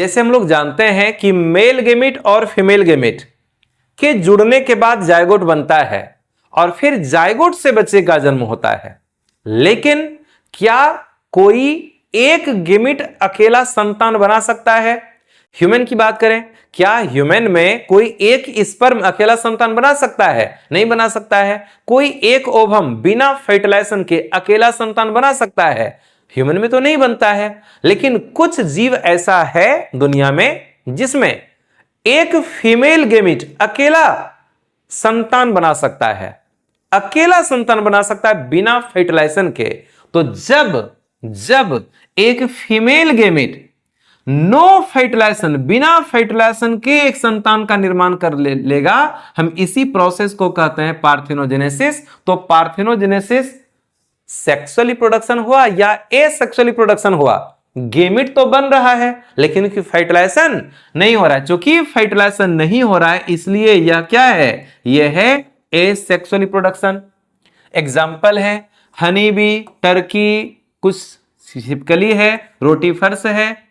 जैसे हम लोग जानते हैं कि मेल गेमिट और फीमेल गेमिट के जुड़ने के बाद जायगोट बनता है और फिर जायगोट से बच्चे का जन्म होता है। लेकिन क्या कोई एक गेमिट अकेला संतान बना सकता है? ह्यूमन की बात करें, क्या ह्यूमन में कोई एक स्पर्म अकेला संतान बना सकता है? नहीं बना सकता है। कोई एक ओवम बिना फर्टिलाइजेशन के अकेला संतान बना सकता है? ह्यूमन में तो नहीं बनता है। लेकिन कुछ जीव ऐसा है दुनिया में जिसमें एक फीमेल गेमिट अकेला संतान बना सकता है, अकेला संतान बना सकता है बिना फर्टिलाइजेशन के। तो जब एक फीमेल गेमिट नो फर्टिलाइजेशन, बिना फर्टिलाइजेशन के एक संतान का निर्माण कर लेगा, हम इसी प्रोसेस को कहते हैं पार्थेनोजेनेसिस। तो पार्थेनोजेनेसिस सेक्सुअली प्रोडक्शन हुआ या एसेक्सुअली प्रोडक्शन हुआ? गेमिट तो बन रहा है लेकिन फर्टिलाइजेशन नहीं हो रहा है। चूंकि फर्टिलाइजेशन नहीं हो रहा है इसलिए यह क्या है? यह है एसेक्सुअली प्रोडक्शन। एग्जाम्पल है हनी बी, टर्की, कुछ छिपकली है, रोटीफर्स है।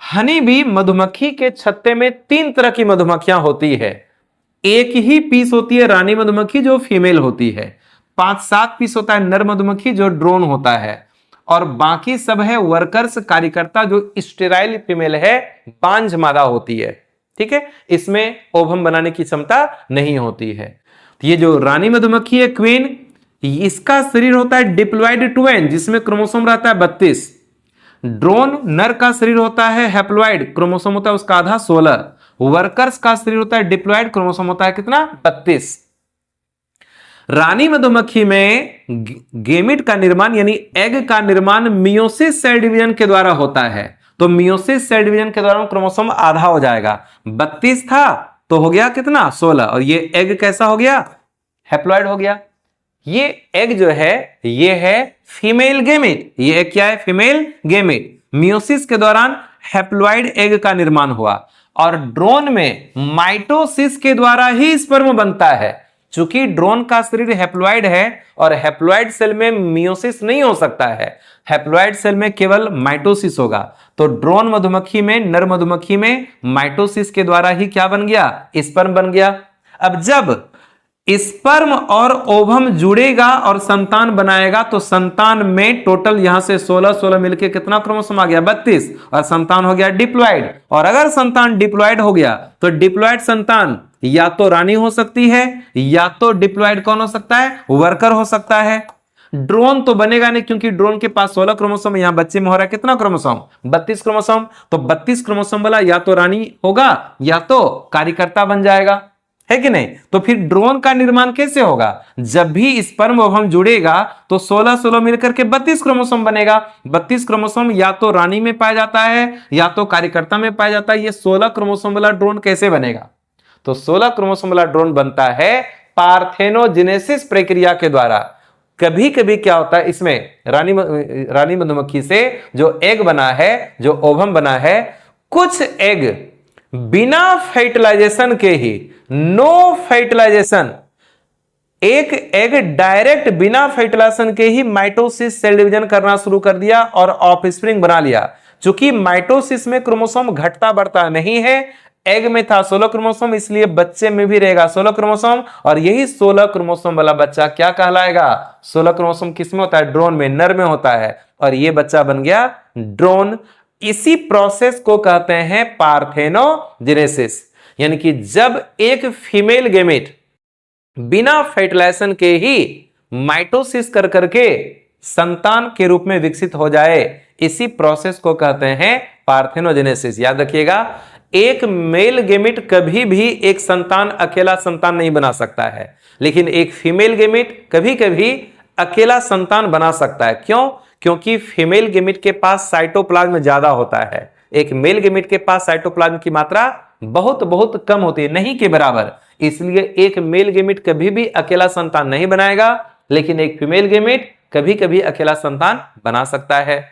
हनी बी मधुमक्खी के छत्ते में 3 तरह की मधुमक्खियां होती है। एक ही पीस होती है रानी मधुमक्खी जो फीमेल होती है, 5-7 पीस होता है नर मधुमक्खी जो ड्रोन होता है, और बाकी सब है वर्कर्स, कार्यकर्ता, जो स्टेराइल फीमेल है, बांझ मादा होती है। ठीक है, इसमें ओवम बनाने की क्षमता नहीं होती है। तो ये जो रानी मधुमक्खी है क्वीन, इसका शरीर होता है डिप्लॉइड ट्वेन जिसमें क्रोमोसोम रहता है 32। ड्रोन नर का शरीर होता है हैप्लॉइड, क्रोमोसोम होता है उसका आधा 16। वर्कर्स का शरीर होता है डिप्लॉइड, क्रोमोसोम होता है कितना? 32। रानी मधुमक्खी में गेमिट का निर्माण यानी एग का निर्माण मियोसिस सेल डिवीजन के द्वारा होता है। तो मियोसिस सेल डिवीजन के द्वारा क्रोमोसोम आधा हो जाएगा। 32 था तो हो गया कितना? 16। और ये एग कैसा हो गया? हैप्लॉइड हो गया। ये एग जो है ये है फीमेल गेमिट। ये एग क्या है? Female gamete. मियोसिस के दौरान हैप्लॉइड एग का निर्माण हुआ और ड्रोन में माइटोसिस के द्वारा ही स्पर्म बनता है। चूंकि ड्रोन का शरीर हैप्लॉइड है और हैप्लॉइड सेल में मियोसिस नहीं हो सकता है, हैप्लॉइड सेल में केवल माइटोसिस होगा। तो ड्रोन मधुमक्खी में, नर मधुमक्खी में माइटोसिस के द्वारा ही क्या बन गया? स्पर्म बन गया। अब जब स्पर्म और ओवम जुड़ेगा और संतान बनाएगा तो संतान में टोटल यहां से 16 मिलके कितना क्रोमोसोम आ गया? 32। और संतान हो गया डिप्लॉइड। और अगर संतान डिप्लॉइड हो गया तो डिप्लॉइड संतान या तो रानी हो सकती है या तो डिप्लॉइड कौन हो सकता है? वर्कर हो सकता है। ड्रोन तो बनेगा नहीं क्योंकि ड्रोन के पास 16 क्रोमोसोम, यहां बच्चे में हो रहा है कितना क्रोमोसोम? 32 क्रोमोसोम। तो 32 क्रोमोसोम वाला या तो रानी होगा या तो कार्यकर्ता बन जाएगा, है कि नहीं? तो फिर ड्रोन का निर्माण कैसे होगा? जब भी स्पर्म ओवम जुड़ेगा तो 16 मिलकर के 32 क्रोमोसोम बनेगा। 32 क्रोमोसोम या तो रानी में पाया जाता है या तो कार्यकर्ता में पाया जाता है। ये 16 क्रोमोसोम वाला ड्रोन कैसे बनेगा? तो 16 क्रोमोसोम वाला ड्रोन बनता है पार्थेनोजेनेसिस प्रक्रिया के द्वारा। कभी कभी क्या होता है इसमें रानी मधुमक्खी से जो एग बना है, जो ओवम बना है, कुछ एग बिना फर्टिलाइजेशन के ही, नो फर्टिलाइजेशन, एक एग डायरेक्ट बिना फर्टिलाइजेशन के ही माइटोसिस सेल डिवीजन करना शुरू कर दिया और ऑफस्प्रिंग बना लिया। चूंकि माइटोसिस में क्रोमोसोम घटता बढ़ता नहीं है, एग में था 16 क्रोमोसोम इसलिए बच्चे में भी रहेगा 16 क्रोमोसोम, और यही 16 क्रोमोसोम वाला बच्चा क्या कहलाएगा? 16 क्रोमोसोम किसमें होता है? ड्रोन में, नर में होता है, और ये बच्चा बन गया ड्रोन। इसी प्रोसेस को कहते हैं पार्थेनोजेनेसिस। यानी कि जब एक फीमेल गेमेट बिना फर्टिलाइजेशन के ही माइटोसिस कर करके संतान के रूप में विकसित हो जाए, इसी प्रोसेस को कहते हैं पार्थेनोजेनेसिस। याद रखिएगा, एक मेल गेमेट कभी भी एक संतान, अकेला संतान नहीं बना सकता है, लेकिन एक फीमेल गेमेट कभी कभी अकेला संतान बना सकता है। क्यों? क्योंकि फीमेल गेमेट के पास साइटोप्लाज्म ज्यादा होता है, एक मेल गेमेट के पास साइटोप्लाज्म की मात्रा बहुत बहुत कम होती है, नहीं के बराबर। इसलिए एक मेल गेमेट कभी भी अकेला संतान नहीं बनाएगा, लेकिन एक फीमेल गेमेट कभी कभी अकेला संतान बना सकता है।